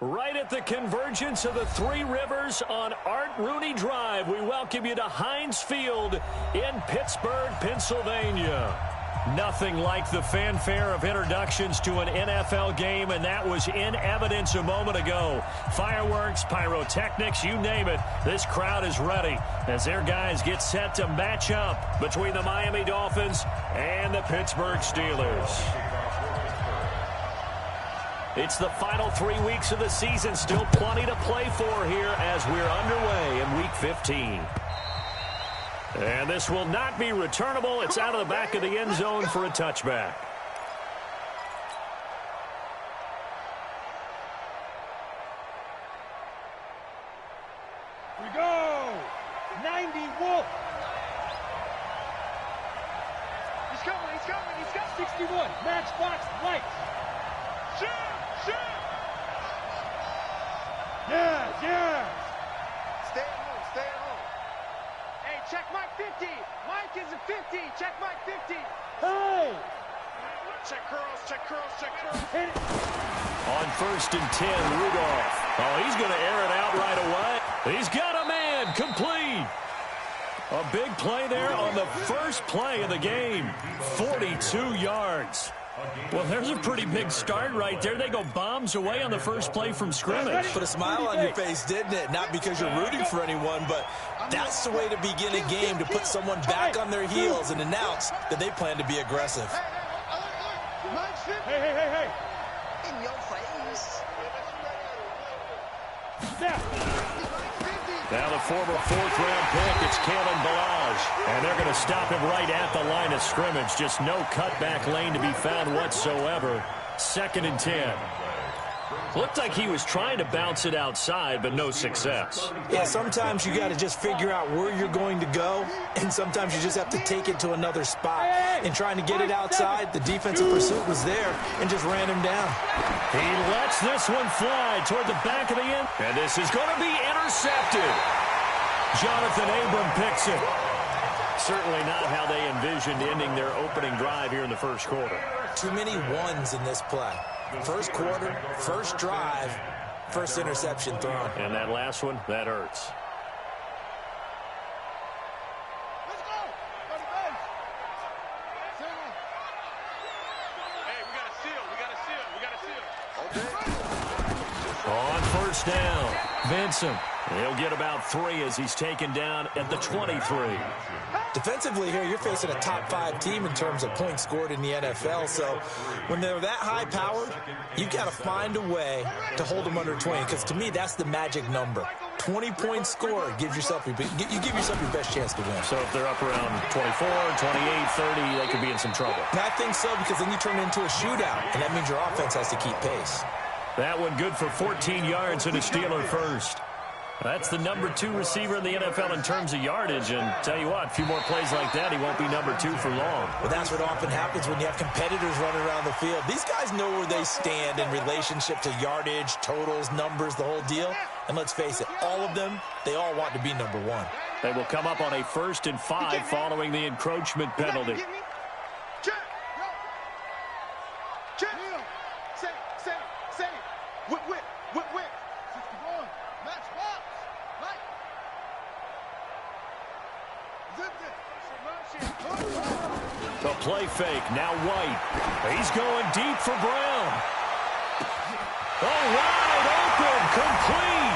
Right at the convergence of the Three Rivers on Art Rooney Drive, we welcome you to Heinz Field in Pittsburgh, Pennsylvania. Nothing like the fanfare of introductions to an NFL game, and that was in evidence a moment ago. Fireworks, pyrotechnics, you name it. This crowd is ready as their guys get set to match up between the Miami Dolphins and the Pittsburgh Steelers. It's the final 3 weeks of the season. Still plenty to play for here as we're underway in Week 15. And this will not be returnable. It's out of the back of the end zone for a touchback. Here we go. 90 Wolf. He's coming. He's coming. He's got 61. Matchbox lights. Shoot. Shoot! Yes, yes! Stay at home, stay at home. Hey, check Mike 50. Mike is a 50. Check Mike 50. Hey! Check curls, check curls, check curls. Hit it. On 1st and 10, Rudolph. Oh, he's going to air it out right away. He's got a man, complete. A big play there on the first play of the game. 42 yards. Well, there's a pretty big start right there. They go bombs away on the first play from scrimmage. Put a smile on your face, didn't it? Not because you're rooting for anyone, but that's the way to begin a game, to put someone back on their heels and announce that they plan to be aggressive. Hey, hey, hey, hey. In your face. Now the former 4th-round pick, it's Kalen Ballage. And they're going to stop him right at the line of scrimmage. Just no cutback lane to be found whatsoever. 2nd and 10. Looked like he was trying to bounce it outside, but no success. Yeah, sometimes you got to just figure out where you're going to go, and sometimes you just have to take it to another spot. And trying to get it outside, the defensive pursuit was there and just ran him down. He lets this one fly toward the back of the end. And this is going to be intercepted. Jonathan Abram picks it. Certainly not how they envisioned ending their opening drive here in the first quarter. Too many ones in this play. First quarter, first drive, first interception thrown. And that last one, that hurts. Let's go. Go to base. Hey, we got a seal. We got a seal. We got a seal. On 1st down, Vincent. He'll get about 3 as he's taken down at the 23. Defensively here, you're facing a top 5 team in terms of points scored in the NFL. So when they're that high-powered, you've got to find a way to hold them under 20. Because to me, that's the magic number. 20 points scored gives yourself you give yourself your best chance to win. So if they're up around 24, 28, 30, they could be in some trouble. And I think so, because then you turn it into a shootout, and that means your offense has to keep pace. That one good for 14 yards and a Steeler first. That's the number 2 receiver in the NFL in terms of yardage, and tell you what, a few more plays like that, he won't be number 2 for long. Well, that's what often happens when you have competitors running around the field. These guys know where they stand in relationship to yardage, totals, numbers, the whole deal. And let's face it, all of them, they all want to be number 1. They will come up on a 1st and 5 following the encroachment penalty. The play fake, now White. He's going deep for Brown. Oh, wide open, complete.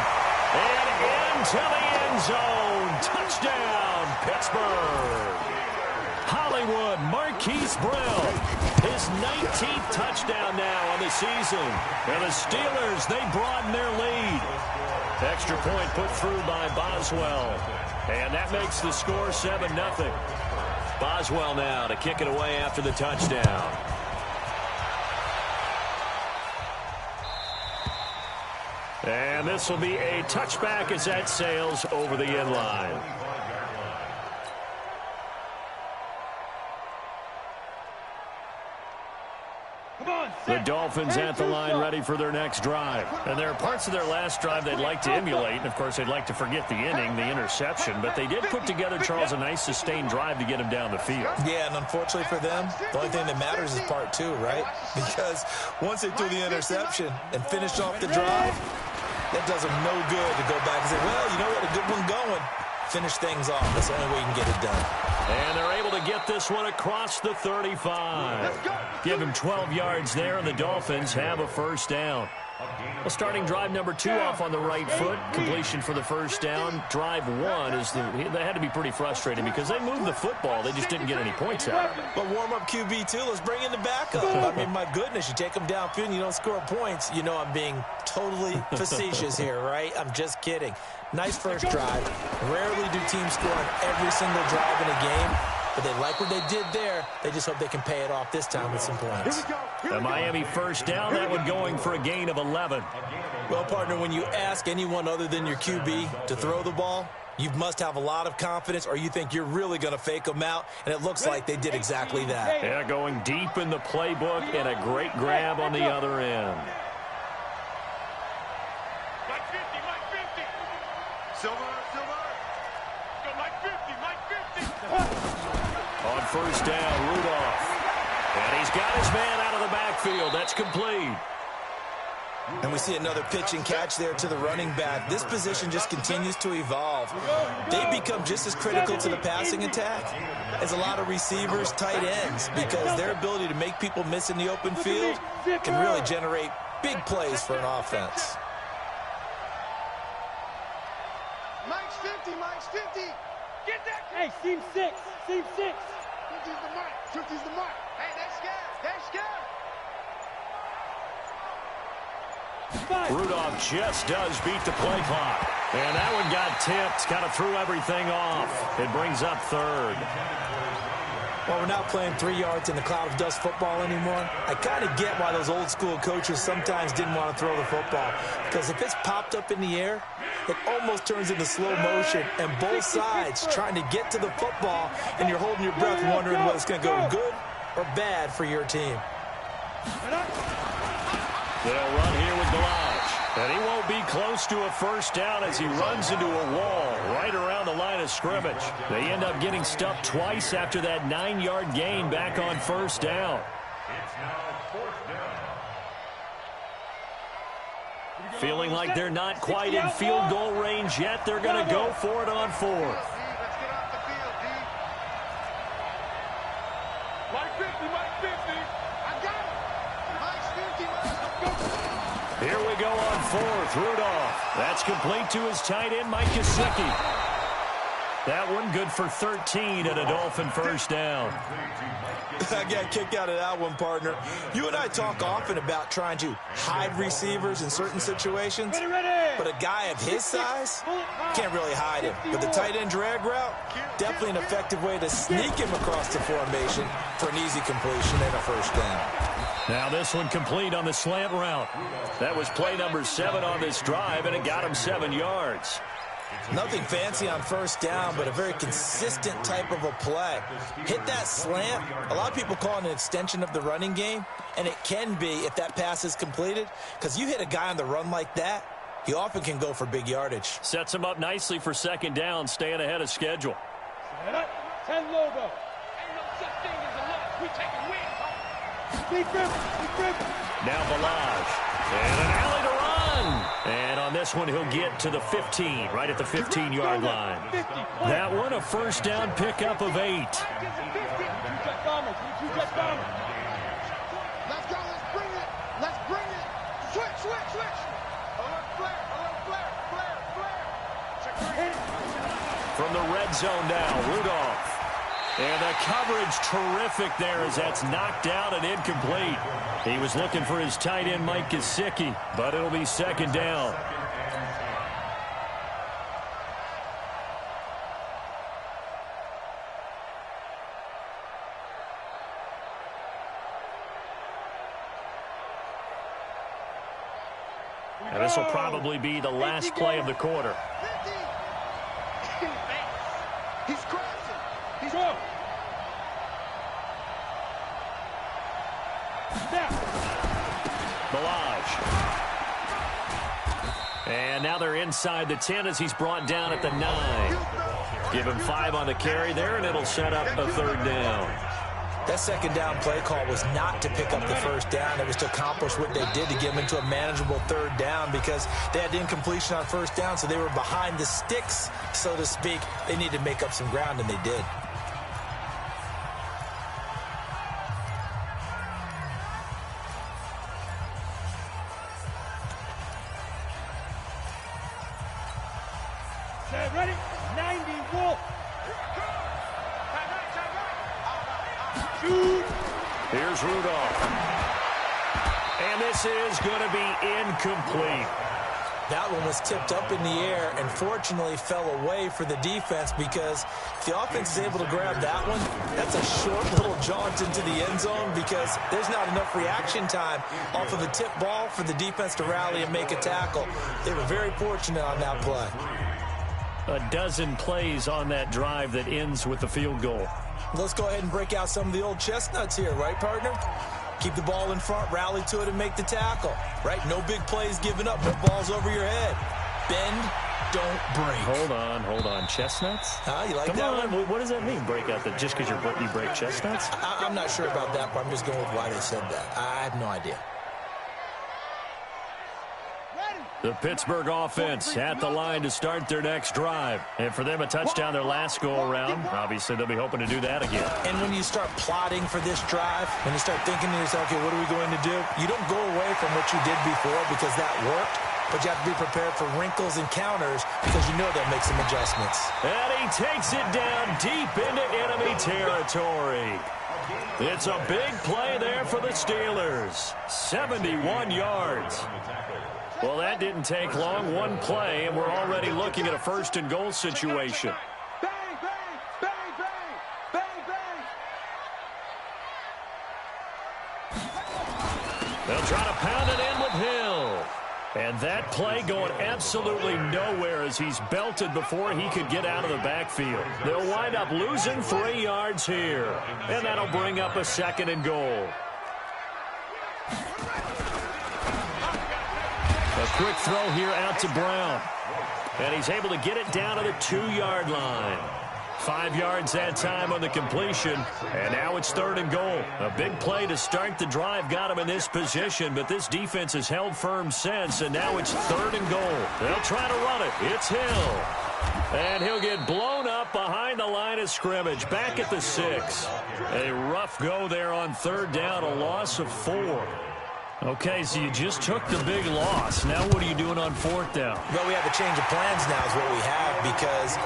And into the end zone. Touchdown, Pittsburgh. Hollywood Marquise Brown. His 19th touchdown now on the season. And the Steelers, they broaden their lead. Extra point put through by Boswell. And that makes the score 7-0. Boswell now to kick it away after the touchdown. And this will be a touchback as that sails over the end line. Come on, The Dolphins at the line, ready for their next drive. And there are parts of their last drive they'd like to emulate. And, of course, they'd like to forget the inning, the interception. But they did put together, Charles, a nice sustained drive to get him down the field. Yeah, and unfortunately for them, the only thing that matters is part two, right? Because once they threw the interception and finished off the drive, that does them no good to go back and say, well, you know what, a good one going. Finish things off. That's the only way you can get it done. And they're able to get this one across the 35. Give him 12 yards there, and the Dolphins have a first down. Well, starting drive number 2 off on the right foot. Completion for the first down. Drive 1 they had to be pretty frustrating because they moved the football. They just didn't get any points out of it. But warm-up QB, too. Let's bring in the backup. I mean, my goodness, you take them downfield and you don't score points. You know I'm being totally facetious here, right? I'm just kidding. Nice first drive. Rarely do teams score on every single drive in a game. But they like what they did there. They just hope they can pay it off this time with some points. The Miami first down, that one going for a gain of 11. Well, partner, when you ask anyone other than your QB to throw the ball, you must have a lot of confidence or you think you're really going to fake them out, and it looks like they did exactly that. Yeah, going deep in the playbook and a great grab on the other end. Mike 50, Mike 50. Silver. Go Mike 50, Mike 50. On first down, Rudolph. And he's got his man out of the backfield. That's complete. And we see another pitch and catch there to the running back. This position just continues to evolve. They become just as critical to the passing attack as a lot of receivers, tight ends, because their ability to make people miss in the open field can really generate big plays for an offense. Mike's 50, Mike's 50. Get that. Hey, seam 6. 50's the mark. 50's the mark. Hey, they're scared. They're scared. Rudolph just does beat the play clock. And that one got tipped. Kind of threw everything off. It brings up third. Well, we're not playing 3 yards in the cloud of dust football anymore. I kind of get why those old school coaches sometimes didn't want to throw the football. Because if it's popped up in the air, it almost turns into slow motion. And both sides trying to get to the football, and you're holding your breath wondering whether it's going to go good or bad for your team. They'll run here with Galage. And he won't be close to a first down as he runs into a wall right around the line of scrimmage. They end up getting stuffed twice after that 9-yard gain back on first down. Feeling like they're not quite in field goal range yet. They're going to go for it on fourth. Let's get off the field, D. Mike 50, Mike 50. I got it. Mike's 50, Mike's 50. Here we go on fourth. Rudolph. That's complete to his tight end, Mike Gesicki. That one good for 13 and a Dolphin first down. I got kicked out of that one, partner. You and I talk often about trying to hide receivers in certain situations, but a guy of his size can't really hide him. But the tight end drag route, definitely an effective way to sneak him across the formation for an easy completion and a first down. Now this one complete on the slant route. That was play number 7 on this drive, and it got him 7 yards. Nothing fancy on first down, but a very consistent type of a play. Hit that slant. A lot of people call it an extension of the running game, and it can be if that pass is completed, because you hit a guy on the run like that, he often can go for big yardage. Sets him up nicely for second down, staying ahead of schedule. 10 logo. Ain't no such thing as a loss. We taking wins. Now Balaj. And an alley to run. And on this one, he'll get to the 15, right at the 15-yard line. That one, a first down pickup of 8. Let's go, let's bring it. Let's bring it. Switch. Alert flare. From the red zone now, Rudolph. And the coverage terrific there as that's knocked out and incomplete. He was looking for his tight end, Mike Gesicki, but it'll be second down. And this will probably be the last play of the quarter. 50. He's crashing. He's Snap. And now they're inside the 10 as he's brought down at the 9. Give him 5 on the carry there, and it'll set up a 3rd down. That 2nd down play call was not to pick up the 1st down. It was to accomplish what they did to get them into a manageable 3rd down because they had incompletion on 1st down, so they were behind the sticks, so to speak. They needed to make up some ground, and they did. Ready? 90 Wolf. Shoot. Here's Rudolph. And this is going to be incomplete. That one was tipped up in the air and fortunately fell away for the defense because if the offense is able to grab that one, that's a short little jaunt into the end zone because there's not enough reaction time off of a tip ball for the defense to rally and make a tackle. They were very fortunate on that play. A dozen plays on that drive that ends with the field goal. Let's go ahead and break out some of the old chestnuts here, right, partner? Keep the ball in front, rally to it, and make the tackle, right? No big plays given up, no balls over your head. Bend, don't break. Hold on. Chestnuts? You like Come that on. one? What does that mean, break out? Just because you break chestnuts? I'm not sure about that, but I'm just going with why they said that. I have no idea. The Pittsburgh offense at the line to start their next drive. And for them, a touchdown their last go-around. Obviously, they'll be hoping to do that again. And when you start plotting for this drive, when you start thinking to yourself, okay, what are we going to do? You don't go away from what you did before because that worked, but you have to be prepared for wrinkles and counters because you know they'll make some adjustments. And he takes it down deep into enemy territory. It's a big play there for the Steelers. 71 yards. Well, that didn't take long. One play, and we're already looking at a 1st and goal situation. Bang, bang, bang, bang, bang, bang. They'll try to pound it in with Hill. And that play going absolutely nowhere as he's belted before he could get out of the backfield. They'll wind up losing 3 yards here. And that'll bring up a 2nd and goal. A quick throw here out to Brown. And he's able to get it down to the 2-yard line. 5 yards that time on the completion. And now it's 3rd and goal. A big play to start the drive got him in this position, but this defense has held firm since, and now it's 3rd and goal. They'll try to run it. It's Hill. And he'll get blown up behind the line of scrimmage. Back at the 6. A rough go there on 3rd down, a loss of 4. Okay, so you just took the big loss. Now what are you doing on 4th down? Well, we have a change of plans now is what we have because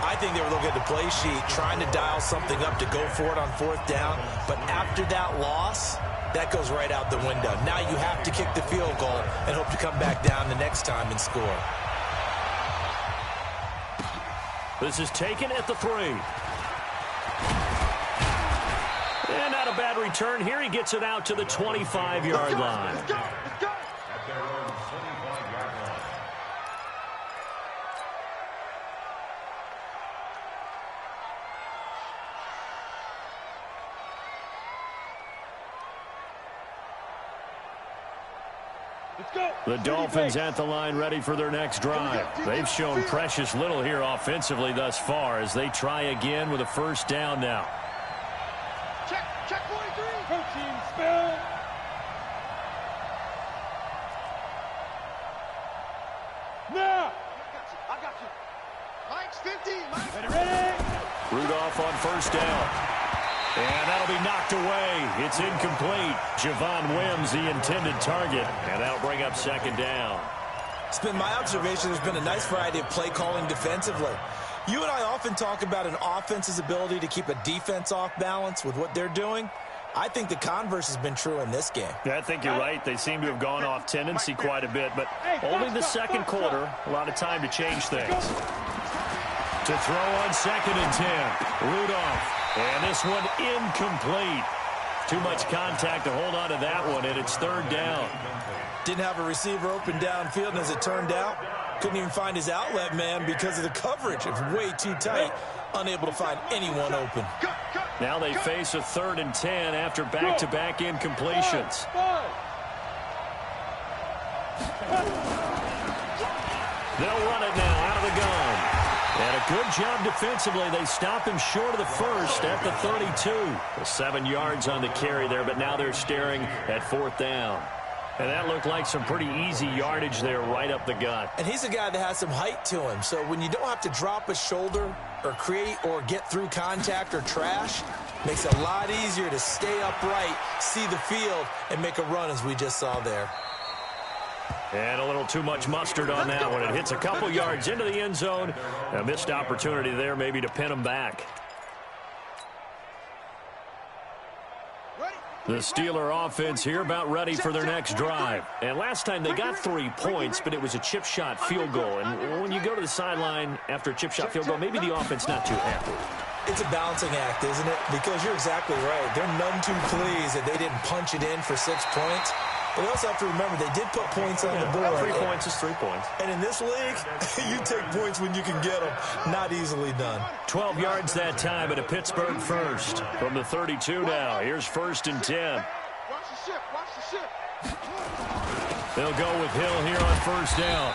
I think they were looking at the play sheet, trying to dial something up to go for it on 4th down. But after that loss, that goes right out the window. Now you have to kick the field goal and hope to come back down the next time and score. This is taken at the 3. And not a bad return here. He gets it out to the 25-yard line. Let's go, let's go. The Dolphins at the line ready for their next drive. They've shown precious little here offensively thus far as they try again with a 1st down now. Check 43. Protein spill. Now. I got you. Mike's 50. Mike's Ready? Rudolph on 1st down. And that'll be knocked away. It's incomplete. Javon Wims, the intended target. And that'll bring up 2nd down. It's been my observation there's been a nice variety of play calling defensively. You and I often talk about an offense's ability to keep a defense off balance with what they're doing. I think the converse has been true in this game. Yeah, I think you're right. They seem to have gone off tendency quite a bit, but only the 2nd quarter. A lot of time to change things. To throw on 2nd and 10. Rudolph. And this one incomplete. Too much contact to hold on to that one, and it's 3rd down. Didn't have a receiver open downfield, and as it turned out, couldn't even find his outlet man because of the coverage. It was way too tight. Unable to find anyone open. Now they face a 3rd and 10 after back-to-back incompletions. They'll run it now out of the gun. And a good job defensively. They stop him short of the first at the 32. Well, 7 yards on the carry there, but now they're staring at 4th down. And that looked like some pretty easy yardage there right up the gut. And he's a guy that has some height to him. So when you don't have to drop a shoulder or create or get through contact or trash, makes it a lot easier to stay upright, see the field, and make a run as we just saw there. And a little too much mustard on that one. It hits a couple yards into the end zone. A missed opportunity there maybe to pin him back. The Steeler offense here about ready for their next drive. And last time they got 3 points, but it was a chip shot field goal. And when you go to the sideline after a chip shot field goal, maybe the offense not too happy. It's a balancing act, isn't it? Because you're exactly right. They're none too pleased that they didn't punch it in for 6 points. But you also have to remember they did put points on the board. 3 points is 3 points. And in this league, you take points when you can get them. Not easily done. 12 yards that time at a Pittsburgh first. From the 32 now. Here's 1st and 10. Watch the ship. Watch the ship. They'll go with Hill here on 1st down.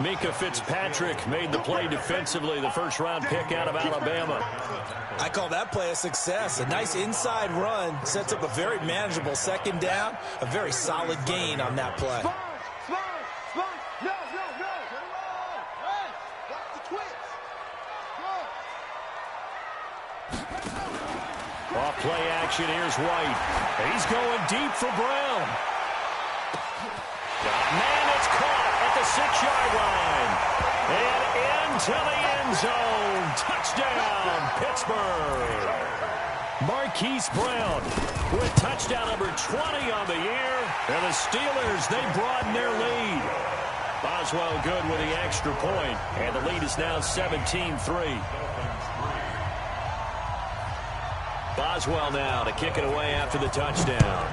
Mika Fitzpatrick made the play defensively, the first-round pick out of Alabama. I call that play a success. A nice inside run sets up a very manageable 2nd down, a very solid gain on that play. Spine. No. Watch the twins. Off play action, here's White. He's going deep for Brown. Man, it's caught at the 6-yard line. And into the end zone. Touchdown, Pittsburgh. Marquise Brown with touchdown number 20 on the year. And the Steelers, they broaden their lead. Boswell good with the extra point. And the lead is now 17-3. Boswell now to kick it away after the touchdown.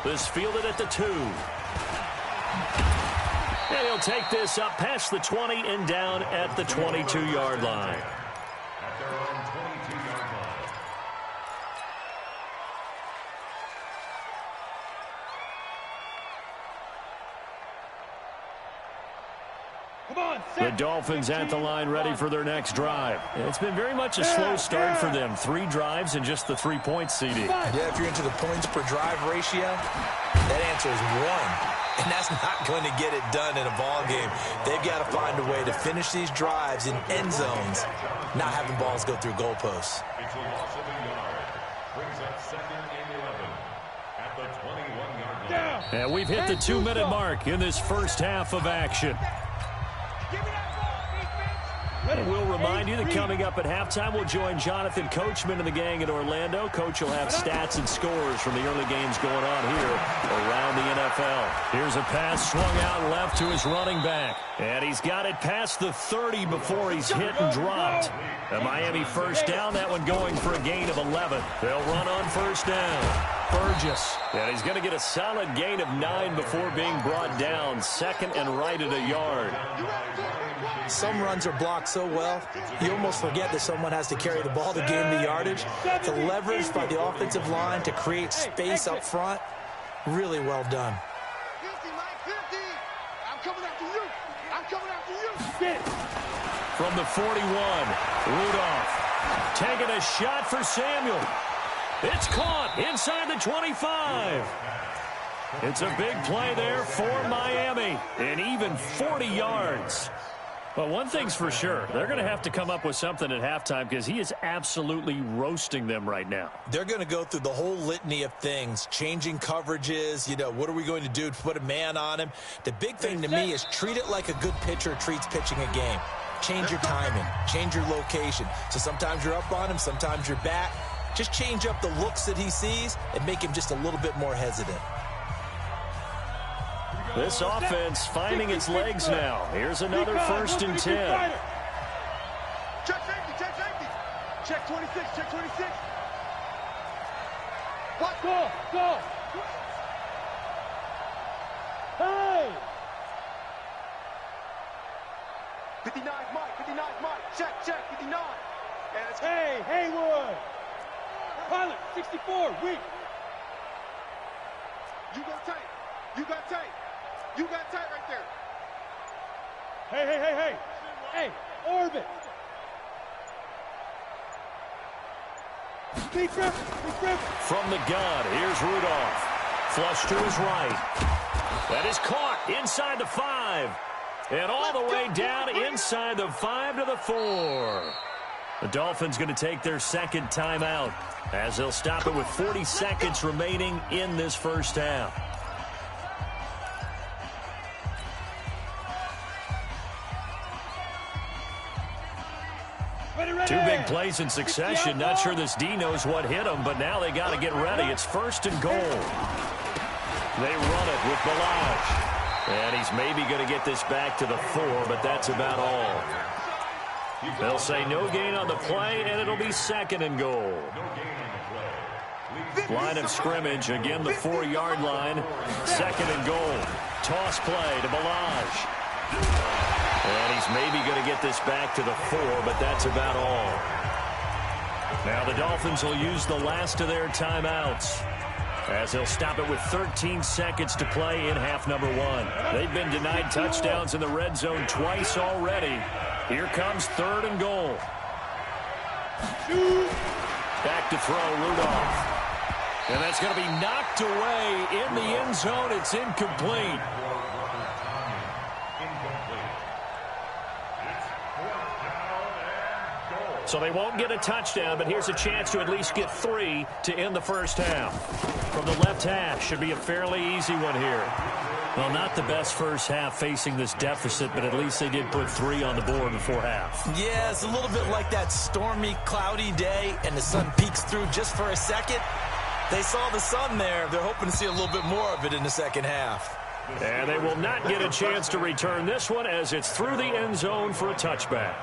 This fielded at the 2. And he'll take this up past the 20 and down at the 22-yard line. The Dolphins at the line ready for their next drive. It's been very much a slow start for them. 3 drives and just the 3 points, CD. Yeah, if you're into the points per drive ratio, that answer is 1. And that's not going to get it done in a ball game. They've got to find a way to finish these drives in end zones, not having balls go through goalposts. And we've hit the 2-minute mark in this first half of action. And we'll remind you that coming up at halftime, we'll join Jonathan Coachman and the gang in Orlando. Coach will have stats and scores from the early games going on here around the NFL. Here's a pass swung out left to his running back. And he's got it past the 30 before he's hit and dropped. A Miami 1st down, that one going for a gain of 11. They'll run on 1st down. Burgess. And he's going to get a solid gain of 9 before being brought down. 2nd and right at a yard. Some runs are blocked so well, you almost forget that someone has to carry the ball to gain the yardage. The leverage by the offensive line to create space up front, really well done. 50, Mike, 50. I'm coming after you. I'm coming after you. From the 41, Rudolph taking a shot for Samuel. It's caught inside the 25. It's a big play there for Miami, and even 40 yards. Well, one thing's for sure. They're going to have to come up with something at halftime because he is absolutely roasting them right now. They're going to go through the whole litany of things, changing coverages, what are we going to do to put a man on him? The big thing to me is treat it like a good pitcher treats pitching a game. Change your timing, change your location. So sometimes you're up on him, sometimes you're back. Just change up the looks that he sees and make him just a little bit more hesitant. This offense finding its legs now. Here's another 1st and 10. Check safety, check safety. Check 26, check 26. What? Go. Hey! 59 Mike. Check, 59. Hey, Haywood! Pilot, 64, weak. You go tight. You got tight. You got tight right there. Hey, orbit. Big grip. From the gun, here's Rudolph. Flush to his right. That is caught inside the 5. And all the way down inside the 5 to the 4. The Dolphins going to take their second timeout as they'll stop it with 40 seconds remaining in this first half. Two big plays in succession. Not sure this D knows what hit him, but now they got to get ready. It's 1st and goal. They run it with Balaj. And he's maybe going to get this back to the 4, but that's about all. They'll say no gain on the play, and it'll be 2nd and goal. Line of scrimmage, again the 4-yard line. 2nd and goal. Toss play to Balaj. And he's maybe going to get this back to the 4, but that's about all. Now the Dolphins will use the last of their timeouts as they'll stop it with 13 seconds to play in half number 1. They've been denied touchdowns in the red zone twice already. Here comes 3rd and goal. Back to throw, Rudolph. And that's going to be knocked away in the end zone. It's incomplete. So they won't get a touchdown, but here's a chance to at least get 3 to end the first half. From the left hash, should be a fairly easy one here. Well, not the best first half facing this deficit, but at least they did put 3 on the board before half. Yeah, it's a little bit like that stormy, cloudy day, and the sun peeks through just for a second. They saw the sun there. They're hoping to see a little bit more of it in the second half. And they will not get a chance to return this one as it's through the end zone for a touchback.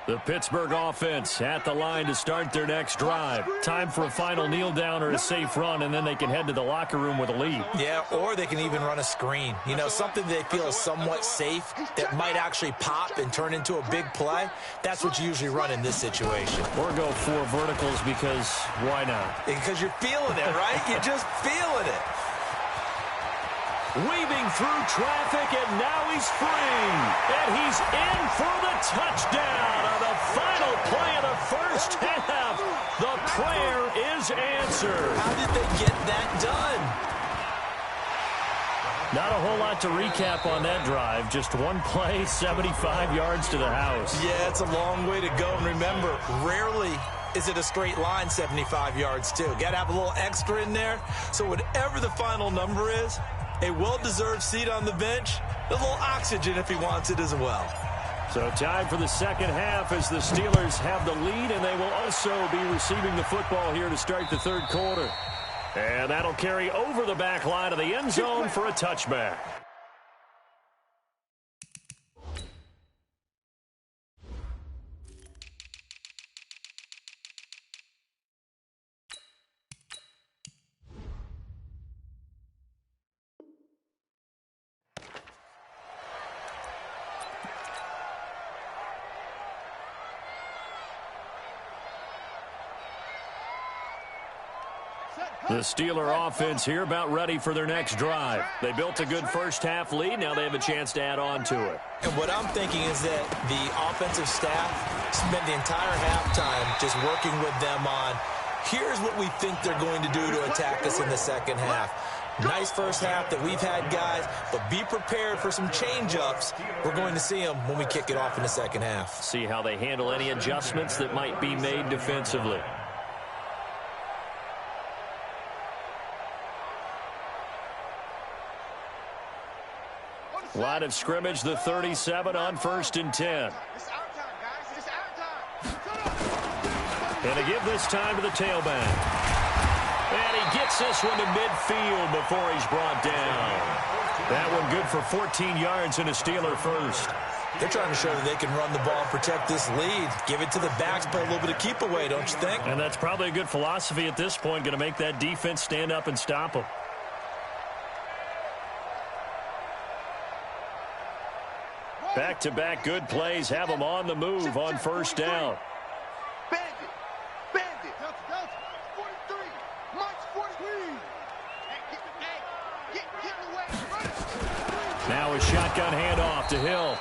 The Pittsburgh offense at the line to start their next drive. Time for a final kneel down or a safe run, and then they can head to the locker room with a lead. Yeah, or they can even run a screen. You know, something they feel is somewhat safe that might actually pop and turn into a big play. That's what you usually run in this situation. Or go 4 verticals because why not? Because you're feeling it, right? You're just feeling it. Weaving through traffic, and now he's free. And he's in for the touchdown on the final play of the first half. The prayer is answered. How did they get that done? Not a whole lot to recap on that drive. Just one play, 75 yards to the house. Yeah, it's a long way to go. And remember, rarely is it a straight line 75 yards, too. Got to have a little extra in there. So whatever the final number is, a well-deserved seat on the bench, a little oxygen if he wants it as well. So time for the second half as the Steelers have the lead, and they will also be receiving the football here to start the third quarter. And that'll carry over the back line of the end zone for a touchback. The Steeler offense here about ready for their next drive. They built a good first half lead. Now they have a chance to add on to it. And what I'm thinking is that the offensive staff spent the entire halftime just working with them on, here's what we think they're going to do to attack us in the second half. Nice first half that we've had, guys, but be prepared for some change-ups. We're going to see them when we kick it off in the second half. See how they handle any adjustments that might be made defensively. Line of scrimmage, the 37 on 1st and 10. It's our time, guys. It's our time. And to give this time to the tailback. And he gets this one to midfield before he's brought down. That one good for 14 yards and a Steeler first. They're trying to show that they can run the ball and protect this lead. Give it to the backs, play a little bit of keep away, don't you think? And that's probably a good philosophy at this point, going to make that defense stand up and stop them. Back-to-back good plays have them on the move on first down. Bandit. 43. Mike's 43. Get away. Now a shotgun handoff to Hill.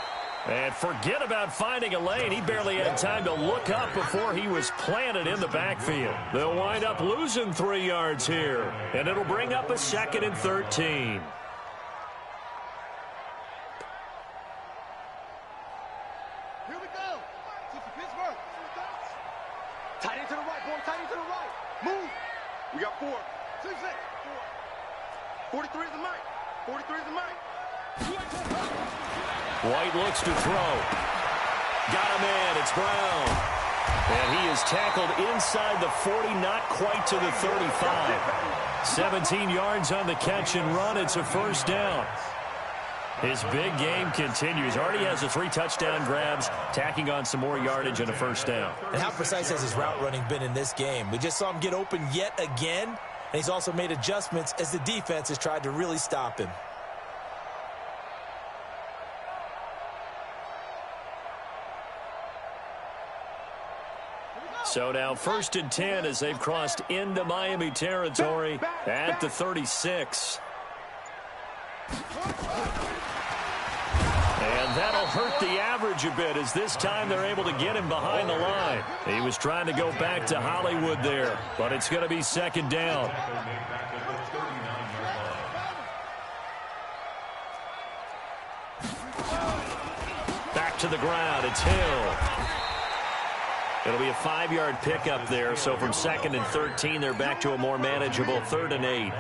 And forget about finding a lane. He barely had time to look up before he was planted in the backfield. They'll wind up losing 3 yards here. And it'll bring up a 2nd and 13. Here we go. Pittsburgh. Tight end to the right, boy. Tight end to the right. Move. We got 4. 6. 43 is the mic. 43 is the mic. White looks to throw. Got him in. It's Brown. And he is tackled inside the 40, not quite to the 35. 17 yards on the catch and run. It's a first down. His big game continues. Already has the 3 touchdown grabs, tacking on some more yardage and a first down. And how precise has his route running been in this game? We just saw him get open yet again, and he's also made adjustments as the defense has tried to really stop him. So now 1st and 10 as they've crossed into Miami territory at the 36. And that'll hurt the average a bit as this time they're able to get him behind the line. He was trying to go back to Hollywood there, but it's going to be 2nd down. Back to the ground. It's Hill. It'll be a 5-yard pickup there, so from 2nd and 13, they're back to a more manageable 3rd and 8.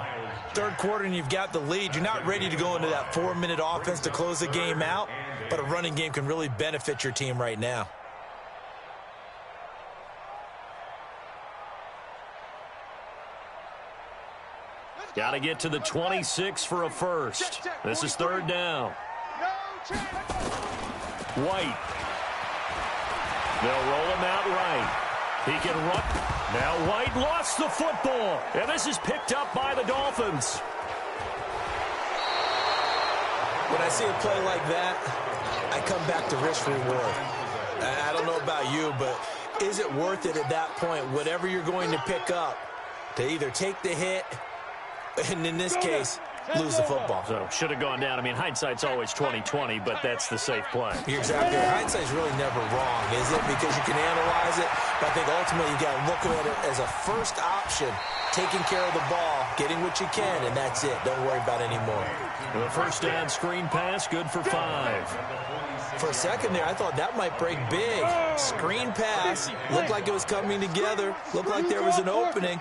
Third quarter and you've got the lead. You're not ready to go into that 4-minute offense to close the game out, but a running game can really benefit your team right now. Got to get to the 26 for a first. This is 3rd down. White. They'll roll him out right. He can run. Now White lost the football. And this is picked up by the Dolphins. When I see a play like that, I come back to risk reward. I don't know about you, but is it worth it at that point, whatever you're going to pick up, to either take the hit, and in this case, lose the football? So should have gone down. I mean, hindsight's always 20/20, but that's the safe play. You're exactly right. Hindsight's really never wrong, is it? Because you can analyze it, but I think ultimately you got to look at it as a first option, taking care of the ball, getting what you can, and that's it. Don't worry about any more. The first down screen pass, good for 5. For a second there, I thought that might break big. Screen pass, looked like it was coming together, looked like there was an opening.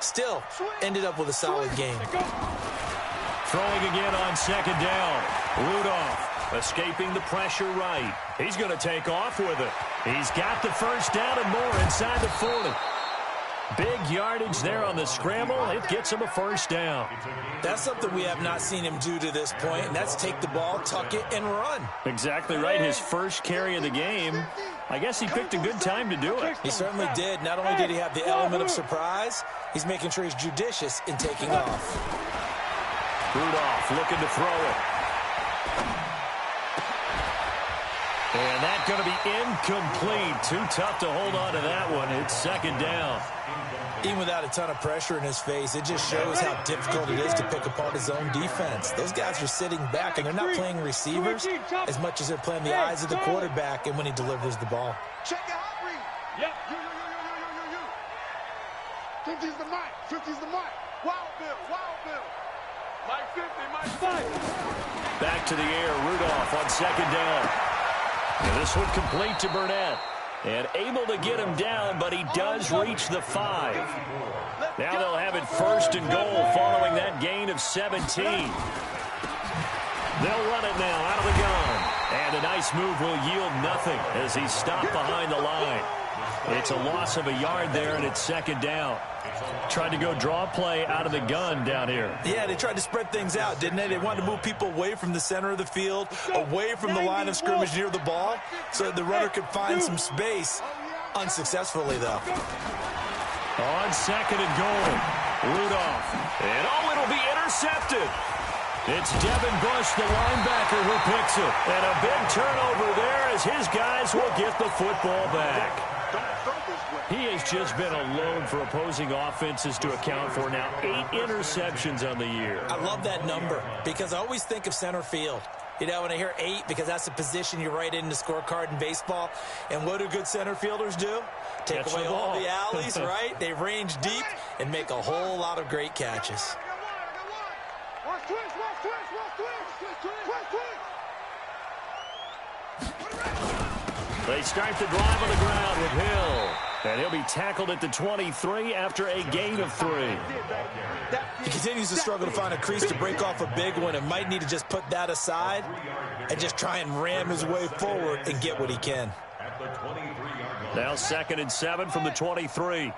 Still, ended up with a solid game. Throwing again on 2nd down. Rudolph escaping the pressure right. He's going to take off with it. He's got the first down and more inside the 40. Big yardage there on the scramble. It gets him a first down. That's something we have not seen him do to this point, and that's take the ball, tuck it, and run. Exactly right. His first carry of the game. I guess he picked a good time to do it. He certainly did. Not only did he have the element of surprise, he's making sure he's judicious in taking off. Rudolph looking to throw it. And that's going to be incomplete. Too tough to hold on to that one. It's 2nd down. Even without a ton of pressure in his face, it just shows how difficult it is to pick apart his own defense. Those guys are sitting back, and they're not playing receivers as much as they're playing the eyes of the quarterback and when he delivers the ball. Check it out, Reed. Yep. You. 50's the mic. 50's the mic. Wild Bill. Mike 50, Mike 5. Back to the air. Rudolph on 2nd down. And this one complete to Burnett. And able to get him down, but he does reach the 5. Now they'll have it 1st and goal following that gain of 17. They'll run it now out of the gun. And a nice move will yield nothing as he's stopped behind the line. It's a loss of a yard there, and it's 2nd down. Tried to go draw play out of the gun down here. Yeah, they tried to spread things out, didn't they? They wanted to move people away from the center of the field, away from the line of scrimmage near the ball, so that the runner could find some space. Unsuccessfully, though. On 2nd and goal, Rudolph. And it'll be intercepted. It's Devin Bush, the linebacker, who picks it. And a big turnover there as his guys will get the football back. He has just been alone for opposing offenses to account for now 8 interceptions on the year. I love that number because I always think of center field. You know, when I hear 8, because that's the position you write in the scorecard in baseball. And what do good center fielders do? Take away all the alleys, right? They range deep and make a whole lot of great catches. They start the drive on the ground with Hill. And he'll be tackled at the 23 after a gain of 3. He continues to struggle to find a crease to break off a big one and might need to just put that aside and just try and ram his way forward and get what he can. Now 2nd and 7 from the 23.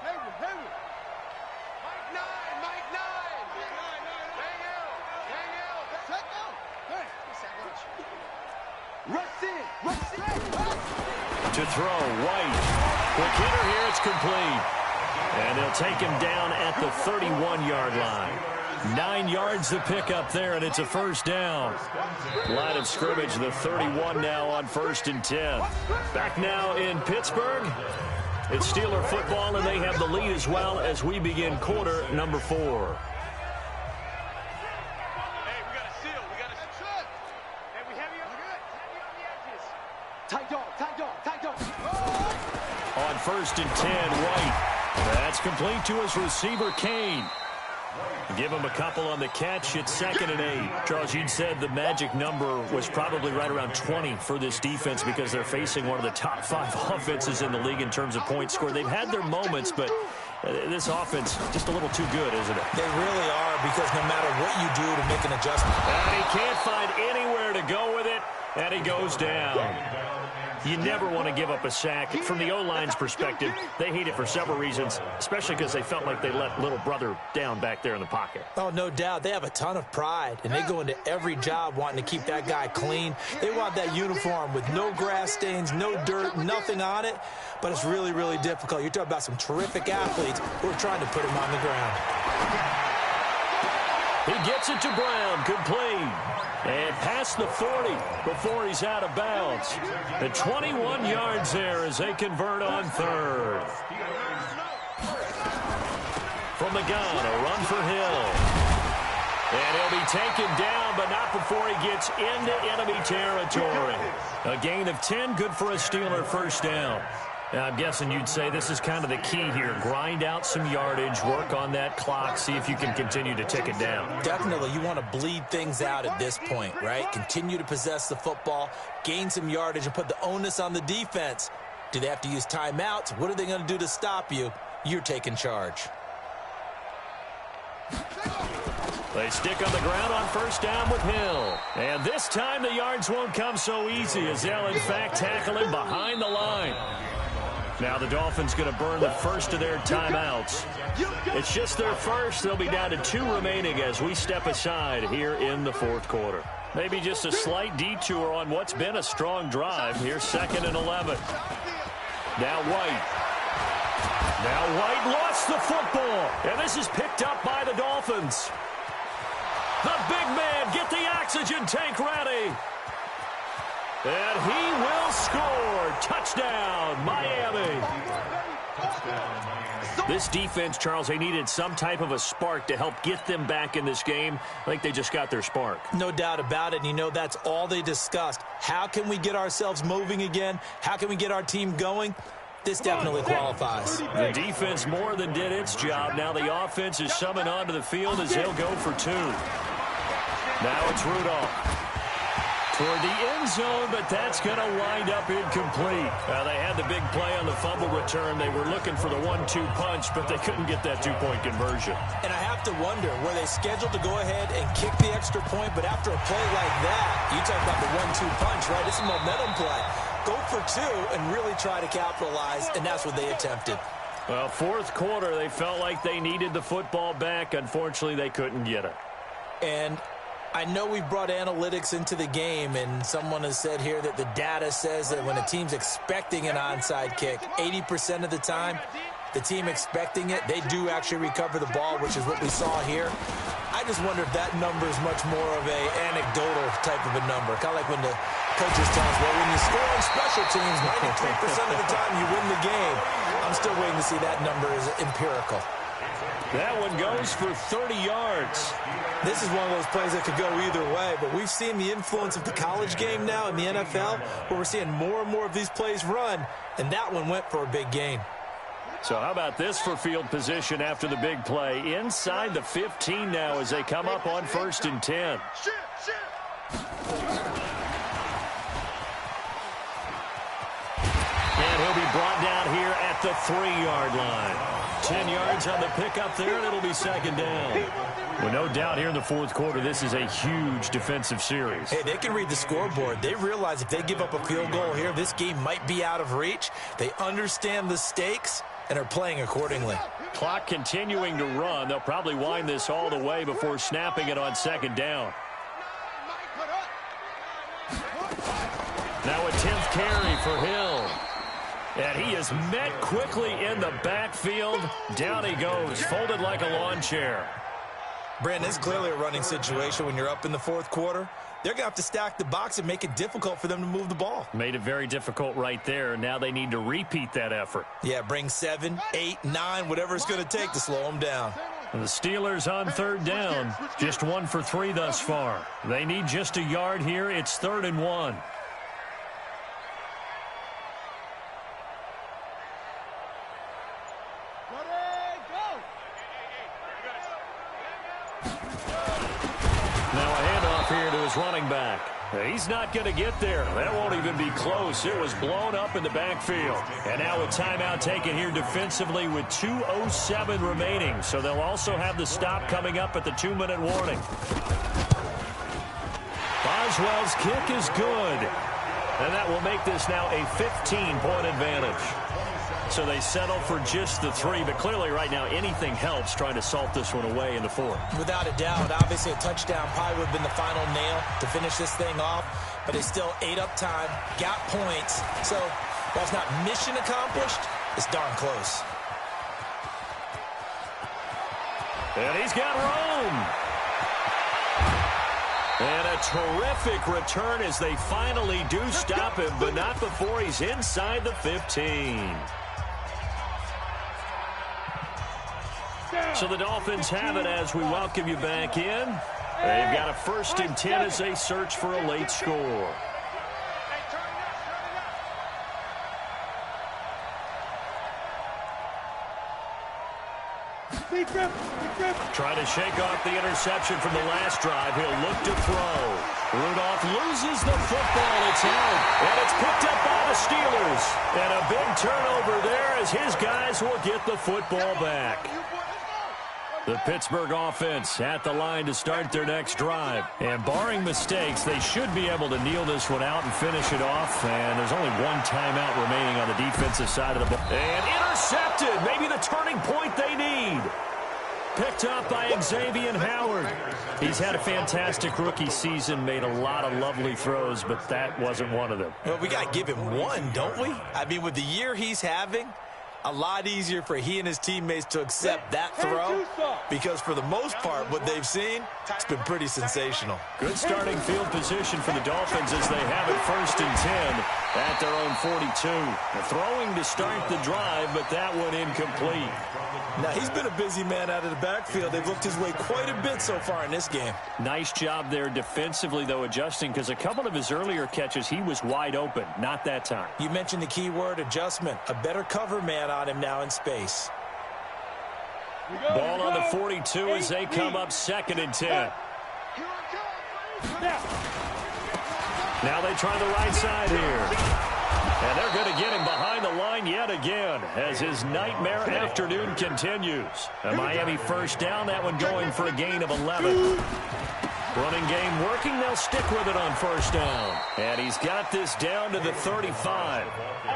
To throw, White. Quick hitter here, it's complete. And they'll take him down at the 31-yard line. 9 yards to pick up there, and it's a first down. Line of scrimmage, the 31 now on 1st and 10. Back now in Pittsburgh. It's Steeler football, and they have the lead as well as we begin quarter number 4. On 1st and 10, White. That's complete to his receiver, Kane. Give him a couple on the catch. It's 2nd and 8. Charles, you'd said the magic number was probably right around 20 for this defense because they're facing one of the top 5 offenses in the league in terms of points scored. They've had their moments, but this offense just a little too good, isn't it? They really are, because no matter what you do to make an adjustment. And he can't find anywhere to go with it, and he goes down. You never want to give up a sack. From the O-line's perspective, they hate it for several reasons, especially because they felt like they let little brother down back there in the pocket. Oh, no doubt. They have a ton of pride, and they go into every job wanting to keep that guy clean. They want that uniform with no grass stains, no dirt, nothing on it, but it's really, really difficult. You're talking about some terrific athletes who are trying to put him on the ground. He gets it to Brown, complete. And past the 40 before he's out of bounds. The 21 yards there as they convert on 3rd. From the gun, a run for Hill. And he'll be taken down, but not before he gets into enemy territory. A gain of 10, good for a Steeler first down. Now, I'm guessing you'd say this is kind of the key here. Grind out some yardage, work on that clock, see if you can continue to tick it down. Definitely. You want to bleed things out at this point, right? Continue to possess the football, gain some yardage, and put the onus on the defense. Do they have to use timeouts? What are they going to do to stop you? You're taking charge. They stick on the ground on first down with Hill. And this time the yards won't come so easy as they'll, in fact, tackle him behind the line. Now the Dolphins going to burn the first of their timeouts. It's just their first. They'll be down to 2 remaining as we step aside here in the 4th quarter. Maybe just a slight detour on what's been a strong drive. Here's 2nd and 11. Now White. Now White lost the football. And this is picked up by the Dolphins. The big man, get the oxygen tank ready. And he will score. Touchdown, Miami. This defense, Charles, they needed some type of a spark to help get them back in this game. I think they just got their spark. No doubt about it. And you know, that's all they discussed. How can we get ourselves moving again? How can we get our team going? This definitely qualifies. The defense more than did its job. Now the offense is summoned onto the field as they'll go for 2. Now it's Rudolph. Toward the end zone, but that's going to wind up incomplete. They had the big play on the fumble return. They were looking for the 1-2 punch, but they couldn't get that 2-point conversion. And I have to wonder, were they scheduled to go ahead and kick the extra point? But after a play like that, you talk about the 1-2 punch, right? It's a momentum play. Go for 2 and really try to capitalize, and that's what they attempted. Well, 4th quarter, they felt like they needed the football back. Unfortunately, they couldn't get it. And I know we brought analytics into the game, and someone has said here that the data says that when a team's expecting an onside kick, 80% of the time, the team expecting it, they do actually recover the ball, which is what we saw here. I I just wonder if that number is much more of a anecdotal type of a number. Kind of like when the coaches tell us, well, when you score on special teams, 93% of the time you win the game. I'm still waiting to see that number is empirical. That one goes for 30 yards. This is one of those plays that could go either way, but we've seen the influence of the college game now in the NFL, where we're seeing more and more of these plays run, and that one went for a big gain. So how about this for field position after the big play? Inside the 15 now as they come up on 1st and 10. And he'll be brought down here at the 3-yard line. 10 yards on the pickup there, and it'll be 2nd down. Well, no doubt here in the 4th quarter, this is a huge defensive series. Hey, they can read the scoreboard. They realize if they give up a field goal here, this game might be out of reach. They understand the stakes and are playing accordingly. Clock continuing to run. They'll probably wind this all the way before snapping it on 2nd down. Now a 10th carry for Hill. And he is met quickly in the backfield. Down he goes, folded like a lawn chair. Brandon, it's clearly a running situation when you're up in the 4th quarter. They're going to have to stack the box and make it difficult for them to move the ball. Made it very difficult right there. Now they need to repeat that effort. Yeah, bring 7, 8, 9, whatever it's going to take to slow them down. And the Steelers on 3rd down. Just 1 for 3 thus far. They need just a yard here. It's 3rd and 1. Running back. He's not going to get there. That won't even be close. It was blown up in the backfield. And now a timeout taken here defensively with 2:07 remaining. So they'll also have the stop coming up at the 2-minute warning. Boswell's kick is good. And that will make this now a 15-point advantage. So they settle for just the 3, but clearly right now anything helps trying to salt this one away in the 4th. Without a doubt, obviously a touchdown probably would have been the final nail to finish this thing off, but they still ate up time, got points. So while it's not mission accomplished, it's darn close. And he's got room. And a terrific return as they finally do stop him, but not before he's inside the 15. So the Dolphins have it as we welcome you back in. They've got a 1st and 10 as they search for a late score. Trying to shake off the interception from the last drive. He'll look to throw. Rudolph loses the football. It's out. And it's picked up by the Steelers. And a big turnover there as his guys will get the football back. The Pittsburgh offense at the line to start their next drive. And barring mistakes, they should be able to kneel this one out and finish it off. And there's only 1 timeout remaining on the defensive side of the ball. And intercepted. Maybe the turning point they need. Picked up by Xavier Howard. He's had a fantastic rookie season, made a lot of lovely throws, but that wasn't one of them. Well, we got to give him one, don't we? I mean, with the year he's having, a lot easier for he and his teammates to accept that throw because for the most part, what they've seen, it's been pretty sensational. Good starting field position for the Dolphins as they have it 1st and 10 at their own 42. They're throwing to start the drive, but that one incomplete. Now, he's been a busy man out of the backfield. They've looked his way quite a bit so far in this game. Nice job there defensively, though, adjusting, because a couple of his earlier catches, he was wide open. Not that time. You mentioned the key word, adjustment. A better cover man on him now in space. Ball on the 42 as they come up 2nd and 10. Now they try the right side here. And they're going to get him behind the line yet again as his nightmare afternoon continues. A Miami 1st down, that one going for a gain of 11. Running game working, they'll stick with it on 1st down. And he's got this down to the 35.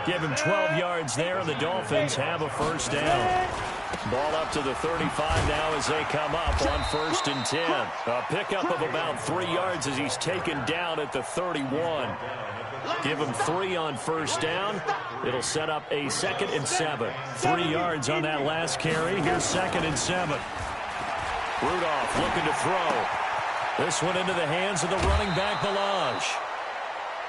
Give him 12 yards there, and the Dolphins have a 1st down. Ball up to the 35 now as they come up on 1st and 10. A pickup of about 3 yards as he's taken down at the 31. Give him 3 on 1st down. It'll set up a 2nd and 7. 3 yards on that last carry. Here's 2nd and 7. Rudolph looking to throw. This one into the hands of the running back, Balaj.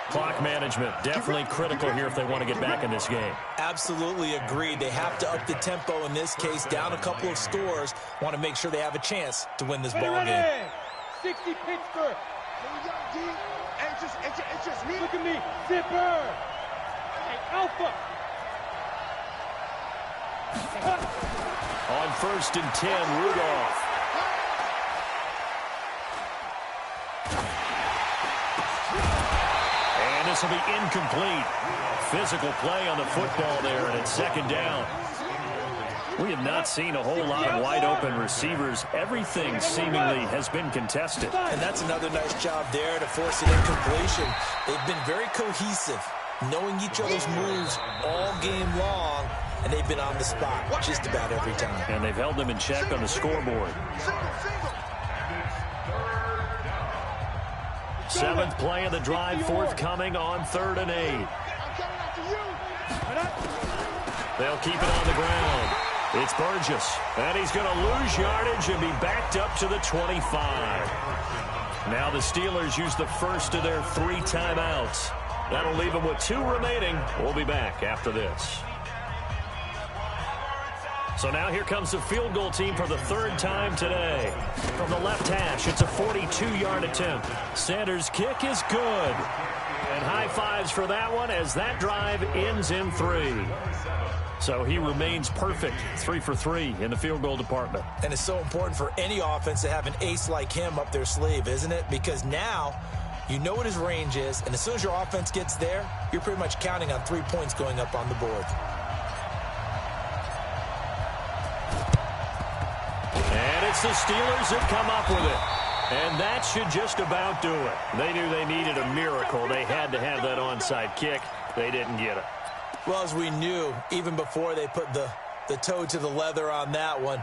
Clock management definitely critical here if they want to get back in this game. Absolutely agreed. They have to up the tempo in this case, down a couple of scores. Want to make sure they have a chance to win this ball game. 60 Pittsburgh. It's just me. Look at me. Zipper. Hey, Alpha. On 1st and 10, Rudolph. And this will be incomplete. Physical play on the football there, and it's 2nd down. We have not seen a whole lot of wide-open receivers. Everything seemingly has been contested. And that's another nice job there to force an incompletion. They've been very cohesive, knowing each other's moves all game long, and they've been on the spot just about every time. And they've held them in check on the scoreboard. 7th play of the drive forthcoming on 3rd and 8. They'll keep it on the ground. It's Burgess, and he's going to lose yardage and be backed up to the 25. Now the Steelers use the first of their 3 timeouts. That'll leave them with 2 remaining. We'll be back after this. So now here comes the field goal team for the 3rd time today. From the left hash, it's a 42-yard attempt. Sanders' kick is good. And high fives for that one as that drive ends in 3. So he remains perfect, 3 for 3 in the field goal department. And it's so important for any offense to have an ace like him up their sleeve, isn't it? Because now you know what his range is, and as soon as your offense gets there, you're pretty much counting on 3 points going up on the board. And it's the Steelers that come up with it. And that should just about do it. They knew they needed a miracle. They had to have that onside kick. They didn't get it. Well, as we knew, even before they put the toe to the leather on that one,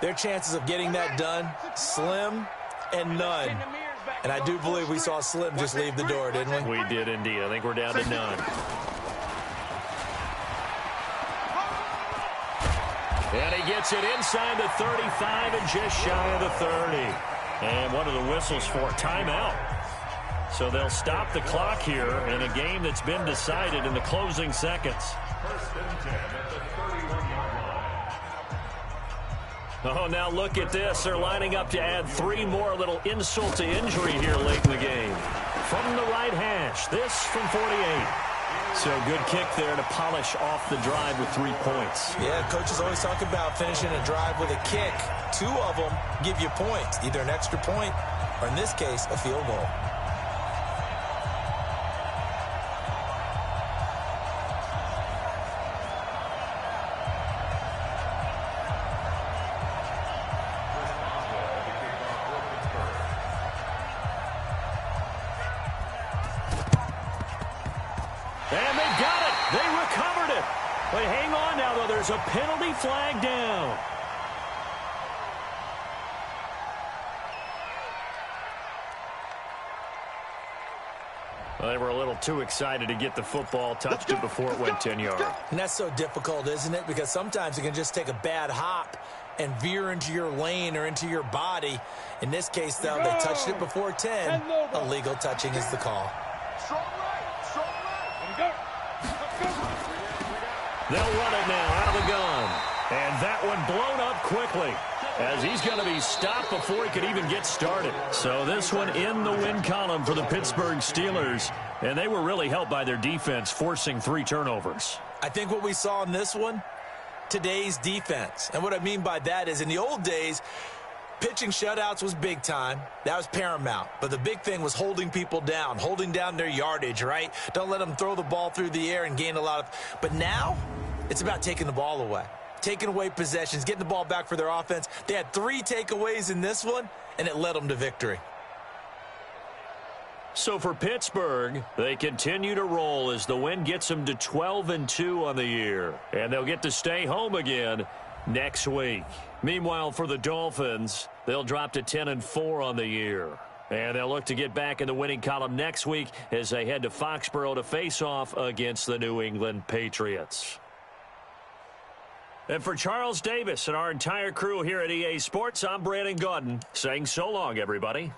their chances of getting that done, slim and none. And I do believe we saw Slim just leave the door, didn't we? We did indeed. I think we're down to none. And he gets it inside the 35 and just shy of the 30. And what are the whistles for? Timeout. So they'll stop the clock here in a game that's been decided in the closing seconds. Oh, now look at this. They're lining up to add 3 more, little insult to injury here late in the game. From the right hash, this from 48. So good kick there to polish off the drive with 3 points. Yeah, coaches always talk about finishing a drive with a kick. 2 of them give you points, either an extra point or, in this case, a field goal. And they got it. They recovered it. But hang on now, though. There's a penalty flag down. Well, they were a little too excited to get the football, touched it before it went 10 yards. And that's so difficult, isn't it? Because sometimes you can just take a bad hop and veer into your lane or into your body. In this case, though, they touched it before 10. Illegal touching is the call. They'll run it now out of the gun. And that one blown up quickly as he's going to be stopped before he could even get started. So this one in the win column for the Pittsburgh Steelers. And they were really helped by their defense, forcing 3 turnovers. I think what we saw in this one, today's defense. And what I mean by that is in the old days, pitching shutouts was big time. That was paramount. But the big thing was holding people down, holding down their yardage, right? Don't let them throw the ball through the air and gain a lot of... But now, it's about taking the ball away. Taking away possessions, getting the ball back for their offense. They had 3 takeaways in this one, and it led them to victory. So for Pittsburgh, they continue to roll as the win gets them to 12-2 on the year. And they'll get to stay home again next week. Meanwhile, for the Dolphins, they'll drop to 10-4 on the year. And they'll look to get back in the winning column next week as they head to Foxborough to face off against the New England Patriots. And for Charles Davis and our entire crew here at EA Sports, I'm Brandon Gaudin saying so long, everybody.